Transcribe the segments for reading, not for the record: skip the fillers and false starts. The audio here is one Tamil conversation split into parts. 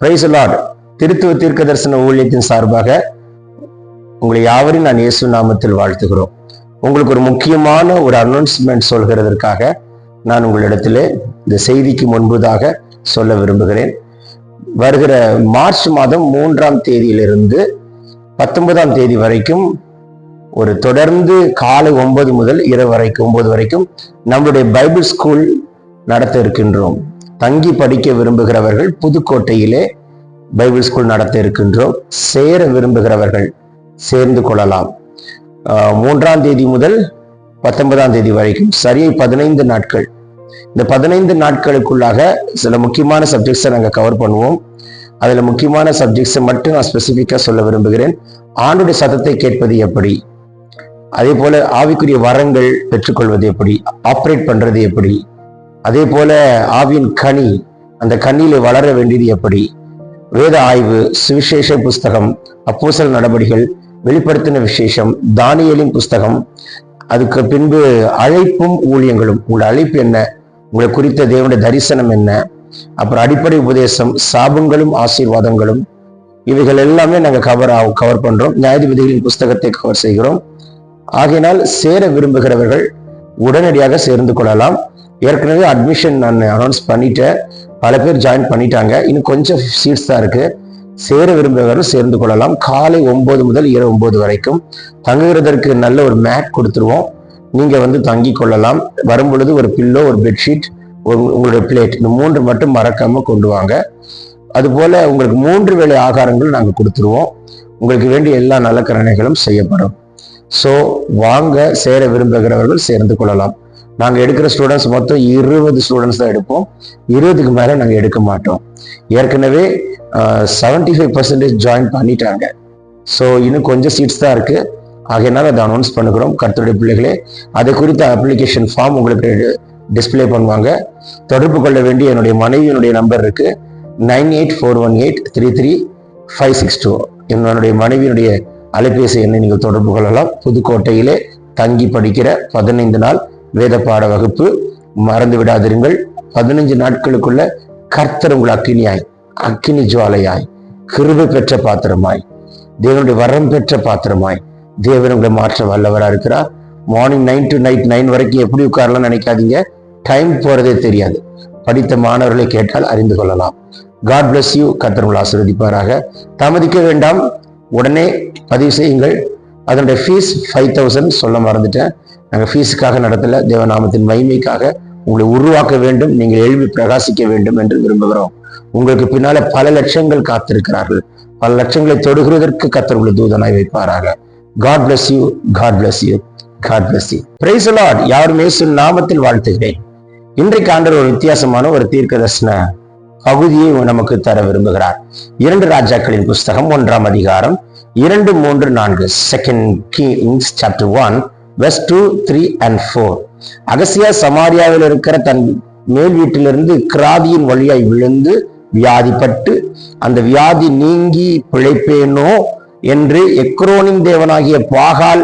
Price the Lord. திருத்துவ தீர்க்க தரிசன ஊழியத்தின் சார்பாக உங்களை யாவரையும் நான் இயேசு நாமத்தில் வாழ்த்துகிறோம். உங்களுக்கு ஒரு முக்கியமான ஒரு அனௌன்ஸ்மெண்ட் சொல்கிறதற்காக நான் உங்களிடத்திலே இந்த செய்திக்கு முன்பதாக சொல்ல விரும்புகிறேன். வருகிற மார்ச் மாதம் 3ஆம் தேதியிலிருந்து 19ஆம் தேதி வரைக்கும் ஒரு தொடர்ந்து காலை 9 முதல் இரவு வரைக்கும் 9 வரைக்கும் நம்முடைய பைபிள் ஸ்கூல் நடத்த இருக்கின்றோம். தங்கி படிக்க விரும்புகிறவர்கள் புதுக்கோட்டையிலே பைபிள் ஸ்கூல் நடத்த இருக்கின்றோம். சேர விரும்புகிறவர்கள் சேர்ந்து கொள்ளலாம். 3ஆம் தேதி முதல் 19ஆம் தேதி வரைக்கும் சரியை 15 நாட்கள். இந்த 15 நாட்களுக்குள்ளாக சில முக்கியமான சப்ஜெக்ட்ஸை நாங்கள் கவர் பண்ணுவோம். அதுல முக்கியமான சப்ஜெக்ட்ஸை மட்டும் நான் ஸ்பெசிஃபிக்கா சொல்ல விரும்புகிறேன். ஆண்டுடைய சத்தத்தை கேட்பது எப்படி, அதே போல ஆவிக்குரிய வரங்கள் பெற்றுக்கொள்வது எப்படி, ஆப்ரேட் பண்றது எப்படி, அதே போல ஆவியின் கனி, அந்த கனியில வளர வேண்டியது எப்படி, வேத ஆய்வு, சுவிசேஷ புஸ்தகம், அப்போஸ்தலர் நடபடிகள், வெளிப்படுத்தின விசேஷம், தானியேலின் புஸ்தகம், அதுக்கு பின்பு அழைப்பும் ஊழியங்களும், உங்களோட அழைப்பு என்ன, உங்களை குறித்த தேவனுடைய தரிசனம் என்ன, அப்புறம் அடிப்படை உபதேசம், சாபங்களும் ஆசீர்வாதங்களும், இவைகள் எல்லாமே நாங்கள் கவர் பண்றோம். நியாயாதிபதிகளின் புஸ்தகத்தை கவர் செய்கிறோம். ஆகையினால் சேர விரும்புகிறவர்கள் உடனடியாக சேர்ந்து கொள்ளலாம். ஏற்கனவே அட்மிஷன் நான் அனௌன்ஸ் பண்ணிட்டேன். பல பேர் ஜாயின் பண்ணிட்டாங்க. இன்னும் கொஞ்சம் சீட்ஸ் தான் இருக்கு. சேர விரும்புகிறவர்கள் சேர்ந்து கொள்ளலாம். காலை 9 முதல் இரவு 9 வரைக்கும் தங்குகிறதற்கு நல்ல ஒரு மேட் கொடுத்துருவோம். நீங்க தங்கி கொள்ளலாம். வரும் பொழுது ஒரு பில்லோ, ஒரு பெட்ஷீட், உங்களுடைய பிளேட், இந்த 3 மட்டும் மறக்காம கொண்டு வாங்க. அதுபோல உங்களுக்கு 3 வேளை ஆகாரங்கள் நாங்க கொடுத்துருவோம். உங்களுக்கு வேண்டிய எல்லா நல்ல கருணைகளும் செய்யப்படும். ஸோ வாங்க, சேர விரும்புகிறவர்கள் சேர்ந்து கொள்ளலாம். நாங்கள் எடுக்கிற ஸ்டூடெண்ட்ஸ் மொத்தம் 20 ஸ்டூடெண்ட்ஸ் தான் எடுப்போம். 20க்கு மேலே நாங்கள் எடுக்க மாட்டோம். ஏற்கனவே 75% ஜாயின் பண்ணிட்டாங்க. ஸோ இன்னும் கொஞ்சம் சீட்ஸ் தான் இருக்கு. ஆகையினால அதை அனௌன்ஸ் பண்ணுகிறோம். கர்த்தருடைய பிள்ளைகளே, அதை குறித்த அப்ளிகேஷன் ஃபார்ம் உங்களுக்கு டிஸ்பிளே பண்ணுவாங்க. தொடர்பு கொள்ள வேண்டிய என்னுடைய மனைவியினுடைய நம்பர் இருக்கு, 9841833562. என்னுடைய மனைவியினுடைய அலைபேசி எண்ணை நீங்கள் தொடர்பு கொள்ளலாம். புதுக்கோட்டையிலே தங்கி படிக்கிற 15 நாள் வேத பாட வகுப்பு. மறந்து விடாதிருங்கள். 15 நாட்களுக்குள்ள கர்த்தர் உங்கள் அக்கினியாய், அக்கினி ஜுவாலையாய், கிருபை பெற்ற பாத்திரமாய், தேவனுடைய வரம் பெற்ற பாத்திரமாய் தேவன் உங்களை மாற்ற வல்லவரா இருக்கிறார். மார்னிங் 9 to night 9 வரைக்கும் எப்படி உட்காரலாம் நினைக்காதீங்க. டைம் போறதே தெரியாது. படித்த மாணவர்களை கேட்டால் அறிந்து கொள்ளலாம். God bless you. கர்த்தர் உங்களை ஆசீர்வதிப்பாராக. தாமதிக்க வேண்டாம், உடனே பதிவு செய்யுங்கள். அதனுடைய ஃபீஸ் 5000 சொல்ல மறந்துட்டேன். நாங்கள் ஃபீஸுக்காக நடத்தல, தேவநாமத்தின் மகிமைக்காக உங்களை உருவாக்க வேண்டும், நீங்கள் எழுப்பி பிரகாசிக்க வேண்டும் என்று விரும்புகிறோம். உங்களுக்கு பின்னால பல லட்சங்கள் காத்திருக்கிறார்கள். பல லட்சங்களை தொடுகிறதற்கு கர்த்தர் உங்களை தூதனாய் வைப்பாராக. God bless you. God bless you. God bless you. Praise the Lord. யாரும் இயேசு நாமத்தில் வாழ்த்துகிறேன். இன்றைக்கு ஆண்டவர் ஒரு வித்தியாசமான ஒரு தீர்க்க தரிசன பகுதியை நமக்கு தர விரும்புகிறார். 2 ராஜாக்களின் புஸ்தகம் 1ஆம் அதிகாரம் 2, 3, 4. 2 Kings chapter 1 verse 2, 3 and 4. அகசியா சமாரியாவில் இருக்கிற தன் மேல் வீட்டிலிருந்து கிராதியின் வழியாய் விழுந்து வியாதிப்பட்டு, அந்த வியாதி நீங்கி பிழைப்பேனோ என்று எக்ரோனின் தேவனாகிய பாகால்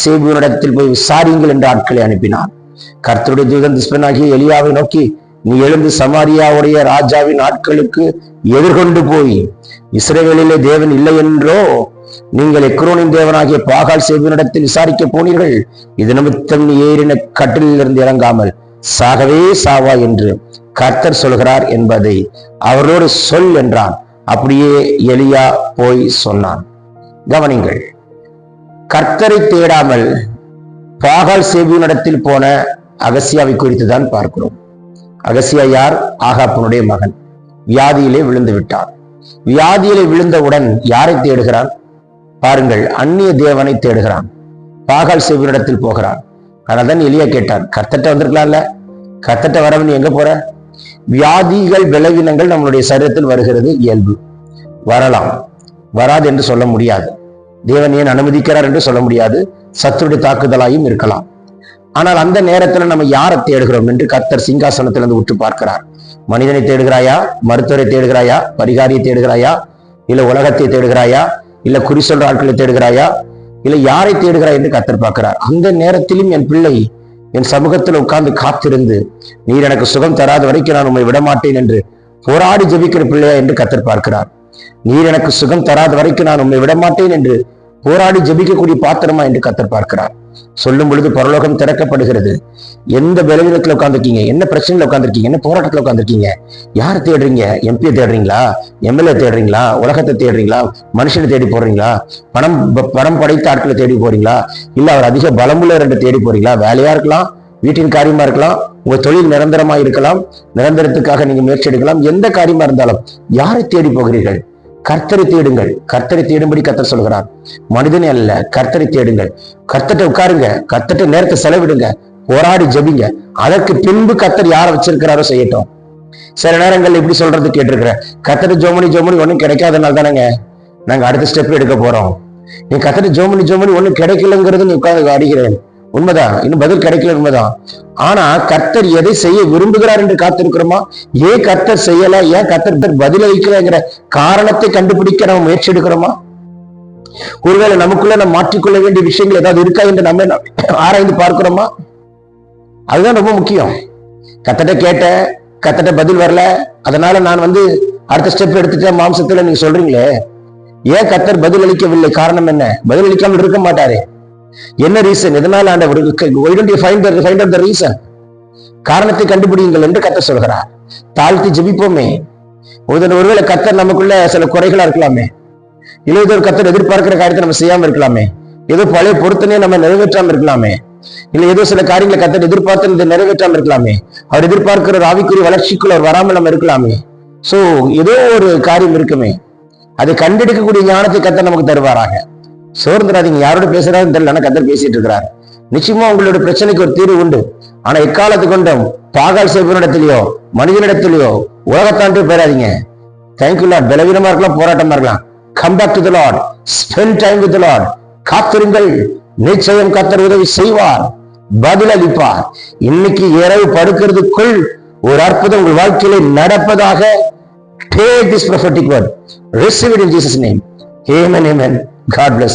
சேபியனிடத்தில் போய் விசாரிங்கள் என்று ஆட்களை அனுப்பினார். கர்த்தருடைய தூதன் திஸ்பனாகிய எலியாவை நோக்கி, நீ எழுந்து சமாரியாவுடைய ராஜாவின் ஆட்களுக்கு எதிர்கொண்டு போய், இஸ்ரவேலிலே தேவன் இல்லை என்றோ நீங்கள் எக்ரோனின் தேவனாகிய பாகால் சேபியனிடத்தில் விசாரிக்க போனீர்கள். இது நிமித்தம் நீ ஏறின கட்டிலிருந்து இறங்காமல் சாகவே சாவா என்று கர்த்தர் சொல்கிறார் என்பதை அவர்களோடு சொல் என்றான். அப்படியே எலியா போய் சொன்னான். கவனிங்கள், கர்த்தரை தேடாமல் பாகால் சேபியனிடத்தில் போன அகசியாவை குறித்து தான் பார்க்கிறோம். அகசியா யார்? ஆகாபனுடைய மகன். வியாதியிலே விழுந்து விட்டான். வியாதியிலே விழுந்தவுடன் யாரை தேடுகிறான்? பாருங்கள், அந்நிய தேவனை தேடுகிறான். பாகால் சேபியனிடத்தில் போகிறான். அதனால்தான் எலியா கேட்டான், கர்த்தட்ட வந்திருக்கலாம்ல, கர்த்தட்ட வரவன் எங்க போற? வியாதிகள், விளைவினங்கள் நம்மளுடைய சரீரத்தில் வருகிறது, இயல்பு. வரலாம், வராது என்று சொல்ல முடியாது. தேவன் ஏன் அனுமதிக்கிறார் என்று சொல்ல முடியாது. சத்துருடைய தாக்குதலாயும் இருக்கலாம். ஆனால் அந்த நேரத்துல நம்ம யாரை தேடுகிறோம் என்று கர்த்தர் சிங்காசனத்திலிருந்து உற்று பார்க்கிறார். மனிதனை தேடுகிறாயா? மருத்துவரை தேடுகிறாயா? பரிகாரியை தேடுகிறாயா? இல்ல உலகத்தை தேடுகிறாயா? இல்ல குறி சொல்ற ஆட்களை தேடுகிறாயா? இல்ல யாரை தேடுகிறாய் என்று கர்த்தர் பார்க்கிறார். அந்த நேரத்திலும் என் பிள்ளை என் சமூகத்தில் உட்கார்ந்து காத்திருந்து, நீர் எனக்கு சுகம் தராத வரைக்கும் நான் உண்மை விடமாட்டேன் என்று போராடி ஜெபிக்கிற பிள்ளையா என்று கர்த்தர் பார்க்கிறார். நீர் எனக்கு சுகம் தராத வரைக்கும் நான் உண்மை விடமாட்டேன் என்று போராடி ஜெபிக்கக்கூடிய பாத்திரமா என்று கர்த்தர் பார்க்கிறார். சொல்லும் பொழுது பரலோகம் திறக்கப்படுகிறது. எந்த பலவீனத்துல உட்காந்துருக்கீங்க, என்ன பிரச்சனையில உட்காந்துருக்கீங்க, என்ன போராட்டத்துல உட்காந்துருக்கீங்க, யாரை தேடுறீங்க? எம்பியை தேடுறீங்களா, எம்எல்ஏ தேடுறீங்களா, உலகத்தை தேடுறீங்களா, மனுஷனை தேடி போறீங்களா, பணம் படைத்த ஆட்களை தேடி போறீங்களா, இல்ல அவர் அதிக பலமுள்ளவர் என்று தேடி போறீங்களா? வேலையா இருக்கலாம், வீட்டின் காரியமா இருக்கலாம், உங்க தொழில் நிரந்தரமா இருக்கலாம், நிரந்தரத்துக்காக நீங்க முயற்சி எடுக்கலாம். எந்த காரியமா இருந்தாலும் யாரை தேடி போகிறீர்கள்? கர்த்தரை தேடுங்கள். கர்த்தரை தேடும்படி கர்த்தர் சொல்கிறார். மனிதனே அல்ல, கர்த்தரை தேடுங்கள். கர்த்தர்ட்ட உட்காருங்க, கர்த்தர்ட்ட நேரத்தை செலவிடுங்க, போராடி ஜெபிங்க. அதற்கு பின்பு கர்த்தர் யாரை வச்சிருக்கிறாரோ செய்யட்டும். சில நேரங்கள் இப்படி சொல்றது கேட்டிருக்கிறேன், கர்த்தர் ஜோமனி ஒண்ணும் கிடைக்காதனால தானேங்க நாங்க அடுத்த ஸ்டெப் எடுக்க போறோம். நீ கர்த்தர் ஜோமனி ஒண்ணும் கிடைக்கலங்கிறது நீ உட்கார்ந்து அடிக்கிறேன். உண்மைதான், இன்னும் பதில் கிடைக்கல, உண்மைதான். ஆனா கர்த்தர் எதை செய்ய விரும்புகிறார் என்று காத்திருக்கிறோமா? ஏன் கர்த்தர் செய்யல, ஏன் கர்த்தர் பதில் அளிக்கலங்கிற காரணத்தை கண்டுபிடிக்க நம்ம முயற்சி எடுக்கிறோமா? ஒருவேளை நமக்குள்ள நம்ம மாற்றிக்கொள்ள வேண்டிய விஷயங்கள் ஏதாவது இருக்கா என்று நம்ம ஆராய்ந்து பார்க்கிறோமா? அதுதான் ரொம்ப முக்கியம். கர்த்தர்ட்ட கேட்டேன், கர்த்தர்ட்ட பதில் வரல, அதனால நான் அடுத்த ஸ்டெப் எடுத்துட்டேன் மாம்சத்துல நீங்க சொல்றீங்களே, ஏன் கர்த்தர் பதில் அளிக்கவில்லை? காரணம் என்ன? பதில் அளிக்காமல் இருக்க மாட்டாரே. என்ன ரீசன்? எதனால ஆண்டவர்? why don't you find out the reason? காரணத்தை கண்டுபிடிங்கள் என்று கர்த்தர் சொல்கிறார். தாழ்த்தி ஜெபிப்போமே. ஒருவேளை கர்த்தர் நமக்குள்ள சில குறைகளா இருக்கலாமே, இல்லை ஏதோ ஒரு கர்த்தர் எதிர்பார்க்கிற காரியத்தை நம்ம செய்யாம இருக்கலாமே, ஏதோ பழைய பொருத்தனையே நம்ம நிறைவேற்றாம இருக்கலாமே, இல்லை ஏதோ சில காரியங்களை கர்த்தர் எதிர்பார்த்து நிறைவேற்றாம இருக்கலாமே, அவர் எதிர்பார்க்கிற ஒரு ஆவிக்குரிய வளர்ச்சிக்குள்ள அவர் வராமல் நம்ம இருக்கலாமே. சோ ஏதோ ஒரு காரியம் இருக்குமே, அதை கண்டெடுக்கக்கூடிய ஞானத்தை கர்த்தர் நமக்கு தருவாராக. சோர்ந்துடாதீங்க. யாரோட பேசுறாருன்னு தெரியல, கர்த்தர் பேசிட்டு இருக்கிறார். நிச்சயமா உங்களோட பிரச்சனைக்கு ஒரு தீர்வு உண்டு. ஆனா எக்காலத்து கொண்டும் பாகால் செய்வனிடத்திலேயோ மனிதனிடத்திலேயோ உலகத்தாண்டு போயிடாதீங்க. Thank you Lord. பலவீனமா இருக்கலாம், போராட்டமா இருக்கலாம், come back to the Lord, spend time with the Lord. காத்திருங்கள், நிச்சயம் கர்த்தர் உதவி செய்வார், பதில் அளிப்பார். இன்னைக்கு இரவு படுக்கிறதுக்குள் ஒரு அற்புதம் உங்கள் வாழ்க்கையில நடப்பதாக. Take this prophetic word, receive it in Jesus' name. Amen, amen. God bless.